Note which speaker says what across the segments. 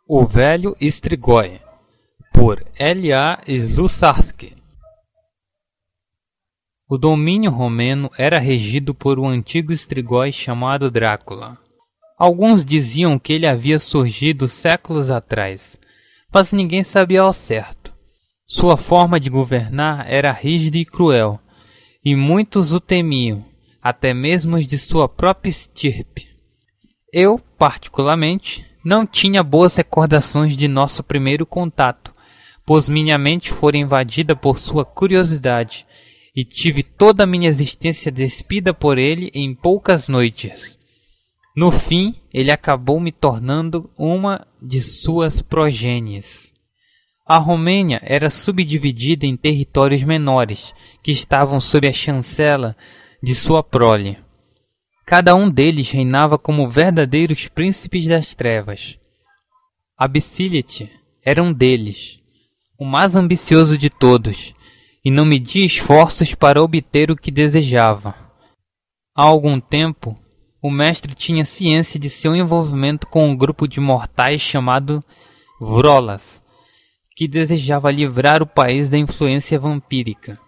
Speaker 1: O Velho Strigoi, por L.A. Slutsarski. O domínio romeno era regido por um antigo Strigoi chamado Drácula. Alguns diziam que ele havia surgido séculos atrás, mas ninguém sabia ao certo. Sua forma de governar era rígida e cruel, e muitos o temiam, até mesmo os de sua própria estirpe. Eu, particularmente, não tinha boas recordações de nosso primeiro contato, pois minha mente fora invadida por sua curiosidade, e tive toda a minha existência despida por ele em poucas noites. No fim, ele acabou me tornando uma de suas progênies. A Romênia era subdividida em territórios menores, que estavam sob a chancela de sua prole. Cada um deles reinava como verdadeiros príncipes das trevas. Abyssílite era um deles, o mais ambicioso de todos, e não media esforços para obter o que desejava. Há algum tempo, o mestre tinha ciência de seu envolvimento com um grupo de mortais chamado Vrolas, que desejava livrar o país da influência vampírica.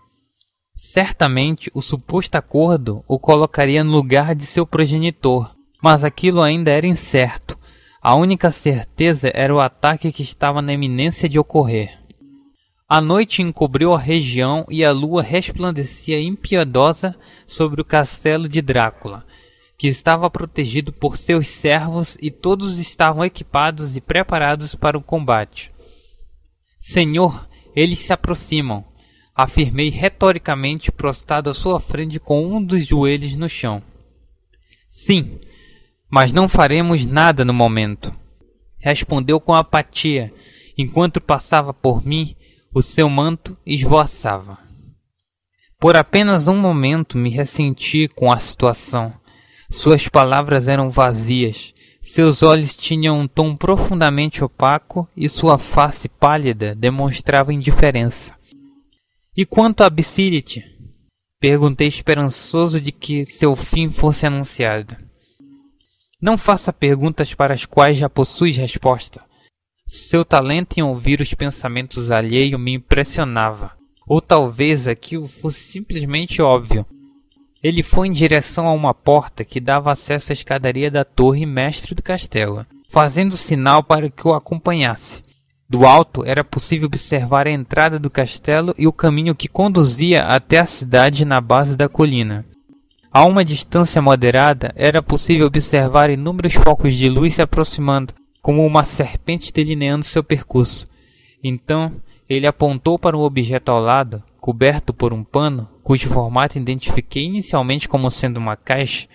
Speaker 1: Certamente, o suposto acordo o colocaria no lugar de seu progenitor, mas aquilo ainda era incerto. A única certeza era o ataque que estava na iminência de ocorrer. A noite encobriu a região e a lua resplandecia impiedosa sobre o castelo de Drácula, que estava protegido por seus servos e todos estavam equipados e preparados para o combate. Senhor, eles se aproximam, afirmei retoricamente prostrado à sua frente com um dos joelhos no chão. Sim, mas não faremos nada no momento, respondeu com apatia, enquanto passava por mim. O seu manto esvoaçava. Por apenas um momento me ressenti com a situação. Suas palavras eram vazias, seus olhos tinham um tom profundamente opaco e sua face pálida demonstrava indiferença. E quanto a Abyssílite? Perguntei esperançoso de que seu fim fosse anunciado. Não faça perguntas para as quais já possuis resposta. Seu talento em ouvir os pensamentos alheios me impressionava. Ou talvez aquilo fosse simplesmente óbvio. Ele foi em direção a uma porta que dava acesso à escadaria da torre mestre do castelo, fazendo sinal para que o acompanhasse. Do alto era possível observar a entrada do castelo e o caminho que conduzia até a cidade na base da colina. A uma distância moderada era possível observar inúmeros focos de luz se aproximando, como uma serpente delineando seu percurso. Então, ele apontou para um objeto ao lado, coberto por um pano, cujo formato identifiquei inicialmente como sendo uma caixa.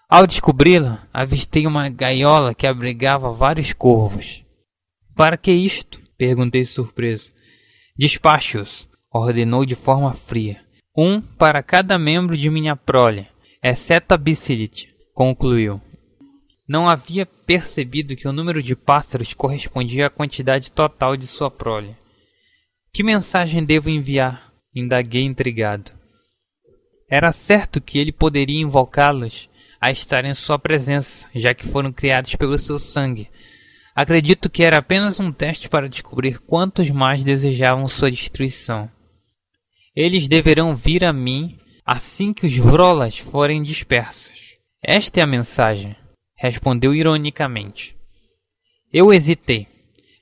Speaker 1: Ao descobri-la, avistei uma gaiola que abrigava vários corvos. Para que isto? Perguntei surpreso. Despache-os, ordenou de forma fria. Um para cada membro de minha prole, exceto a Abyssílite, concluiu. Não havia percebido que o número de pássaros correspondia à quantidade total de sua prole. Que mensagem devo enviar? Indaguei intrigado. Era certo que ele poderia invocá-los a estar em sua presença, já que foram criados pelo seu sangue. Acredito que era apenas um teste para descobrir quantos mais desejavam sua destruição. Eles deverão vir a mim assim que os Vrolas forem dispersos. Esta é a mensagem. Respondeu ironicamente. Eu hesitei,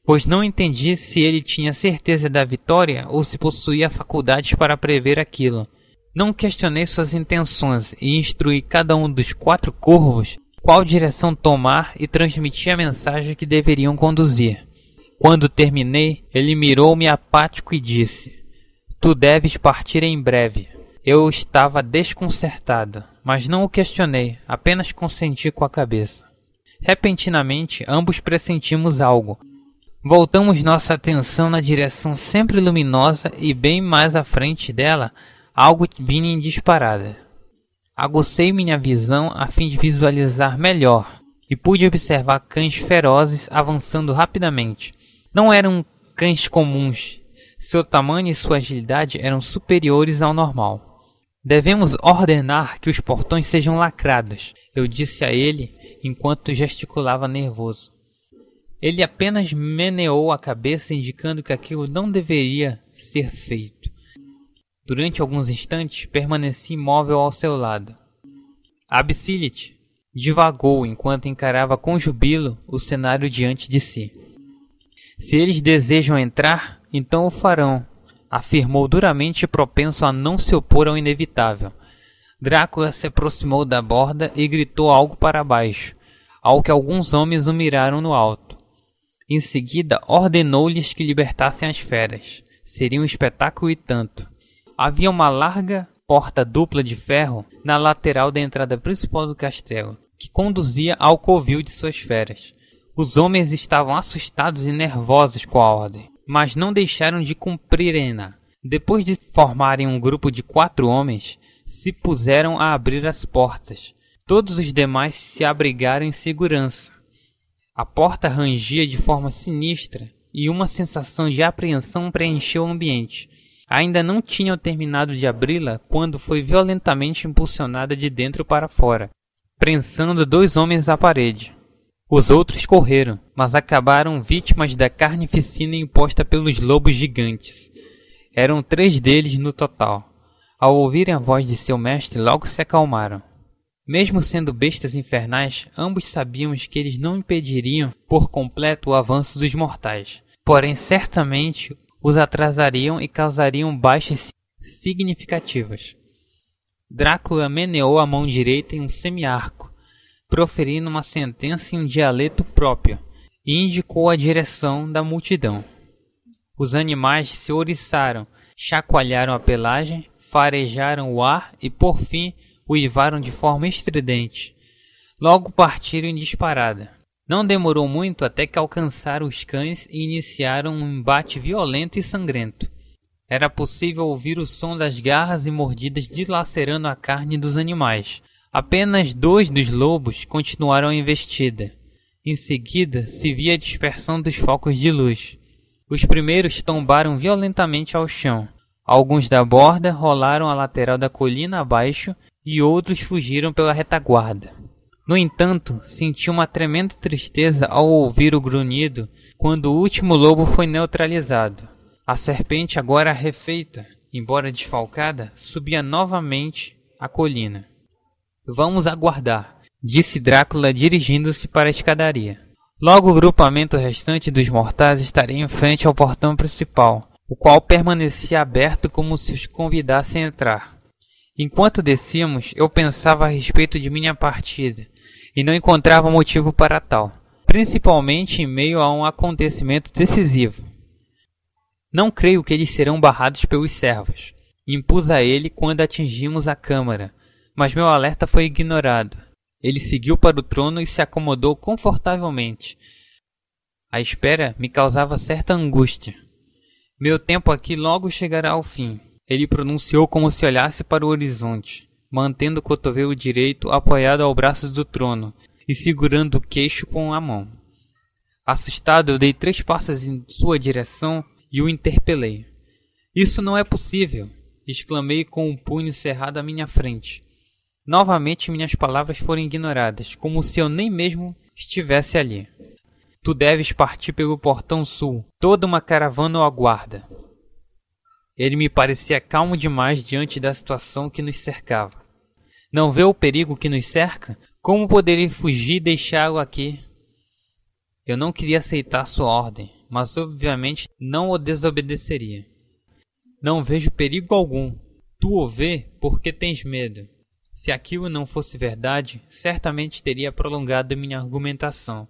Speaker 1: pois não entendi se ele tinha certeza da vitória ou se possuía faculdades para prever aquilo. Não questionei suas intenções e instruí cada um dos 4 corvos qual direção tomar e transmiti a mensagem que deveriam conduzir. Quando terminei, ele mirou-me apático e disse: Tu deves partir em breve. Eu estava desconcertado, mas não o questionei, apenas consenti com a cabeça. Repentinamente, ambos pressentimos algo. Voltamos nossa atenção na direção sempre luminosa e bem mais à frente dela, algo vinha em disparada. Agucei minha visão a fim de visualizar melhor, e pude observar cães ferozes avançando rapidamente. Não eram cães comuns. Seu tamanho e sua agilidade eram superiores ao normal. Devemos ordenar que os portões sejam lacrados, eu disse a ele enquanto gesticulava nervoso. Ele apenas meneou a cabeça, indicando que aquilo não deveria ser feito. Durante alguns instantes, permaneci imóvel ao seu lado. Absilit divagou enquanto encarava com jubilo o cenário diante de si. Se eles desejam entrar, então o farão, afirmou duramente, propenso a não se opor ao inevitável. Drácula se aproximou da borda e gritou algo para baixo, ao que alguns homens o miraram no alto. Em seguida, ordenou-lhes que libertassem as feras. Seria um espetáculo e tanto. Havia uma larga porta dupla de ferro na lateral da entrada principal do castelo, que conduzia ao covil de suas feras. Os homens estavam assustados e nervosos com a ordem, mas não deixaram de cumprirem-na. Depois de formarem um grupo de 4 homens, se puseram a abrir as portas. Todos os demais se abrigaram em segurança. A porta rangia de forma sinistra e uma sensação de apreensão preencheu o ambiente. Ainda não tinham terminado de abri-la quando foi violentamente impulsionada de dentro para fora, prensando 2 homens à parede. Os outros correram, mas acabaram vítimas da carnificina imposta pelos lobos gigantes. Eram 3 deles no total. Ao ouvirem a voz de seu mestre, logo se acalmaram. Mesmo sendo bestas infernais, ambos sabíamos que eles não impediriam por completo o avanço dos mortais. Porém, certamente os atrasariam e causariam baixas significativas. Drácula meneou a mão direita em um semiarco, proferindo uma sentença em um dialeto próprio, e indicou a direção da multidão. Os animais se ouriçaram, chacoalharam a pelagem, farejaram o ar e, por fim, uivaram de forma estridente. Logo partiram em disparada. Não demorou muito até que alcançaram os cães e iniciaram um embate violento e sangrento. Era possível ouvir o som das garras e mordidas dilacerando a carne dos animais. Apenas 2 dos lobos continuaram a investida. Em seguida, se via a dispersão dos focos de luz. Os primeiros tombaram violentamente ao chão. Alguns da borda rolaram a lateral da colina abaixo e outros fugiram pela retaguarda. No entanto, senti uma tremenda tristeza ao ouvir o grunhido quando o último lobo foi neutralizado. A serpente, agora refeita, embora desfalcada, subia novamente a colina. Vamos aguardar, disse Drácula dirigindo-se para a escadaria. Logo o grupamento restante dos mortais estaria em frente ao portão principal, o qual permanecia aberto como se os convidasse a entrar. Enquanto descíamos, eu pensava a respeito de minha partida, e não encontrava motivo para tal, principalmente em meio a um acontecimento decisivo. Não creio que eles serão barrados pelos servos, impus a ele quando atingimos a câmara, mas meu alerta foi ignorado. Ele seguiu para o trono e se acomodou confortavelmente. A espera me causava certa angústia. Meu tempo aqui logo chegará ao fim, ele pronunciou como se olhasse para o horizonte, mantendo o cotovelo direito apoiado ao braço do trono e segurando o queixo com a mão. Assustado, eu dei 3 passos em sua direção e o interpelei. Isso não é possível, exclamei com o punho cerrado à minha frente. Novamente minhas palavras foram ignoradas, como se eu nem mesmo estivesse ali. Tu deves partir pelo portão sul, toda uma caravana o aguarda. Ele me parecia calmo demais diante da situação que nos cercava. Não vê o perigo que nos cerca? Como poderia fugir e deixá-lo aqui? Eu não queria aceitar sua ordem, mas obviamente não o desobedeceria. Não vejo perigo algum. Tu o vê porque tens medo. Se aquilo não fosse verdade, certamente teria prolongado minha argumentação.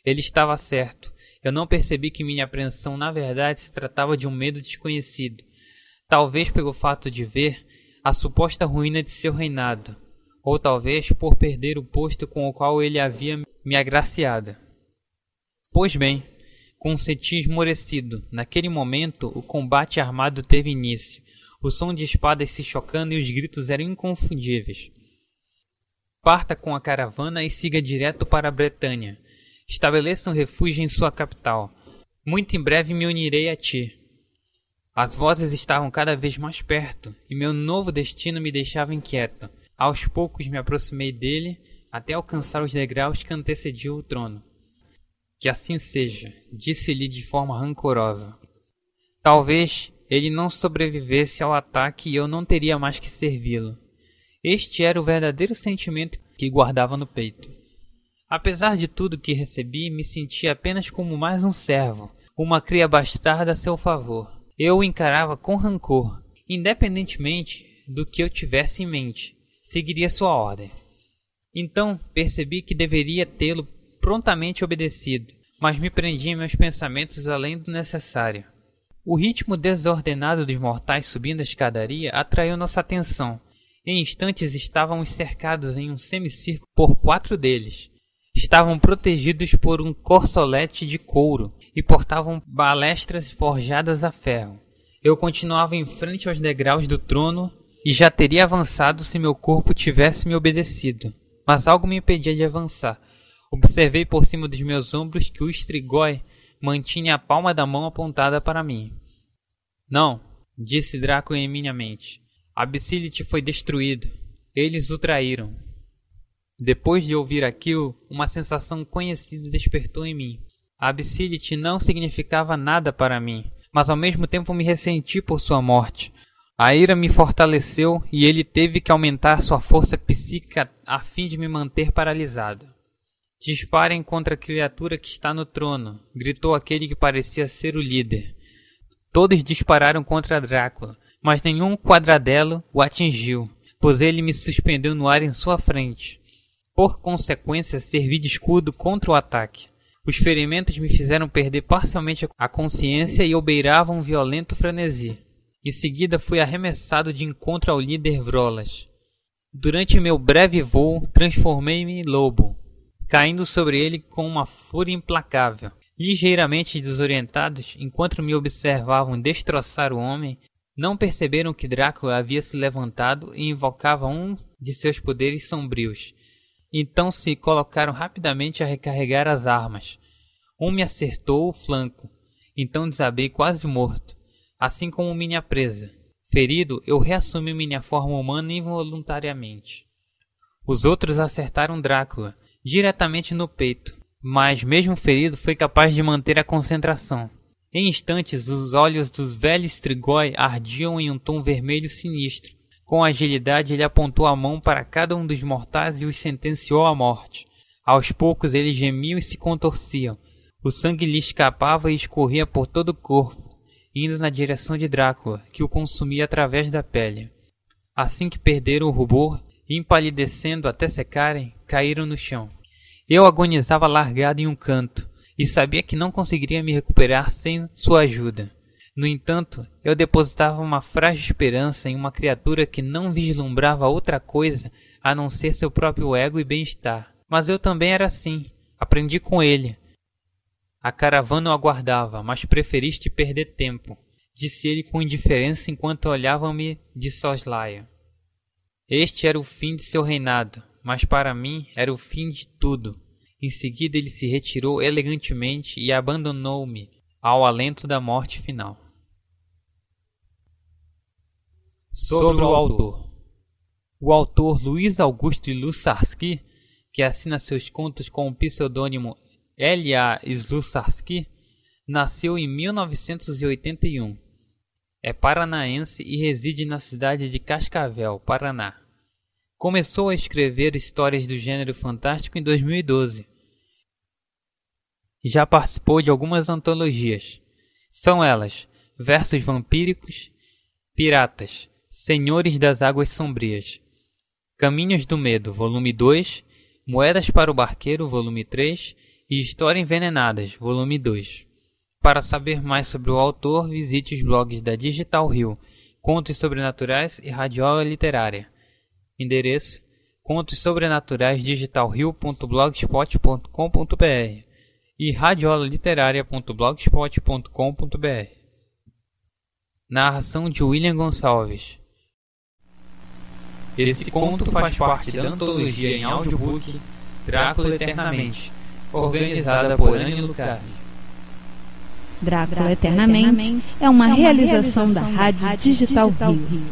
Speaker 1: Ele estava certo. Eu não percebi que minha apreensão na verdade se tratava de um medo desconhecido. Talvez pelo fato de ver a suposta ruína de seu reinado, ou talvez por perder o posto com o qual ele havia me agraciado. Pois bem, consenti esmorecido. Naquele momento, o combate armado teve início. O som de espadas se chocando e os gritos eram inconfundíveis. Parta com a caravana e siga direto para a Bretanha. Estabeleça um refúgio em sua capital. Muito em breve me unirei a ti. As vozes estavam cada vez mais perto, e meu novo destino me deixava inquieto. Aos poucos me aproximei dele, até alcançar os degraus que antecediam o trono. Que assim seja, disse-lhe de forma rancorosa. Talvez ele não sobrevivesse ao ataque e eu não teria mais que servi-lo. Este era o verdadeiro sentimento que guardava no peito. Apesar de tudo que recebi, me sentia apenas como mais um servo, uma cria bastarda a seu favor. Eu o encarava com rancor, independentemente do que eu tivesse em mente. Seguiria sua ordem. Então percebi que deveria tê-lo prontamente obedecido, mas me prendi em meus pensamentos além do necessário. O ritmo desordenado dos mortais subindo a escadaria atraiu nossa atenção. Em instantes estávamos cercados em um semicírculo por 4 deles. Estavam protegidos por um corsolete de couro e portavam balestras forjadas a ferro. Eu continuava em frente aos degraus do trono e já teria avançado se meu corpo tivesse me obedecido. Mas algo me impedia de avançar. Observei por cima dos meus ombros que o Strigoi mantinha a palma da mão apontada para mim. Não, disse Drácula em minha mente. Abyssalith foi destruído. Eles o traíram. Depois de ouvir aquilo, uma sensação conhecida despertou em mim. Abyssalith não significava nada para mim, mas ao mesmo tempo me ressenti por sua morte. A ira me fortaleceu e ele teve que aumentar sua força psíquica a fim de me manter paralisado. Disparem contra a criatura que está no trono, gritou aquele que parecia ser o líder. Todos dispararam contra Drácula, mas nenhum quadradelo o atingiu, pois ele me suspendeu no ar em sua frente. Por consequência, servi de escudo contra o ataque. Os ferimentos me fizeram perder parcialmente a consciência e eu beirava um violento frenesi. Em seguida fui arremessado de encontro ao líder Vrolas. Durante meu breve voo, transformei-me em lobo, caindo sobre ele com uma fúria implacável. Ligeiramente desorientados, enquanto me observavam destroçar o homem, não perceberam que Drácula havia se levantado e invocava um de seus poderes sombrios. Então se colocaram rapidamente a recarregar as armas. Um me acertou o flanco, então desabei quase morto, assim como minha presa. Ferido, eu reassumi minha forma humana involuntariamente. Os outros acertaram Drácula diretamente no peito, mas mesmo ferido foi capaz de manter a concentração. Em instantes, os olhos dos velhos Strigoi ardiam em um tom vermelho sinistro. Com agilidade, ele apontou a mão para cada um dos mortais e os sentenciou à morte. Aos poucos, eles gemiam e se contorciam. O sangue lhe escapava e escorria por todo o corpo, indo na direção de Drácula, que o consumia através da pele. Assim que perderam o rubor, empalidecendo até secarem, caíram no chão. Eu agonizava largado em um canto, e sabia que não conseguiria me recuperar sem sua ajuda. No entanto, eu depositava uma frágil esperança em uma criatura que não vislumbrava outra coisa a não ser seu próprio ego e bem-estar. Mas eu também era assim. Aprendi com ele. A caravana o aguardava, mas preferiste perder tempo, disse ele com indiferença enquanto olhava-me de soslaio. Este era o fim de seu reinado, mas para mim era o fim de tudo. Em seguida ele se retirou elegantemente e abandonou-me ao alento da morte final. Sobre o autor. O autor Luiz Augusto Slutsarski, que assina seus contos com o pseudônimo L.A. Slutsarski, nasceu em 1981. É paranaense e reside na cidade de Cascavel, Paraná. Começou a escrever histórias do gênero fantástico em 2012. Já participou de algumas antologias. São elas: Versos Vampíricos, Piratas, Senhores das Águas Sombrias, Caminhos do Medo, volume 2, Moedas para o Barqueiro, volume 3 e Histórias Envenenadas, volume 2. Para saber mais sobre o autor, visite os blogs da Digital Rio, Contos Sobrenaturais e Radiola Literária. Endereço: contossobrenaturasdigitalrio.blogspot.com.br e radiolaliterária.blogspot.com.br. Narração de William Gonçalves. Esse conto faz parte da antologia em audiobook Drácula Eternamente, organizada por Anne Lucardi.
Speaker 2: Drácula Eternamente é uma realização da Rádio Digital Rio.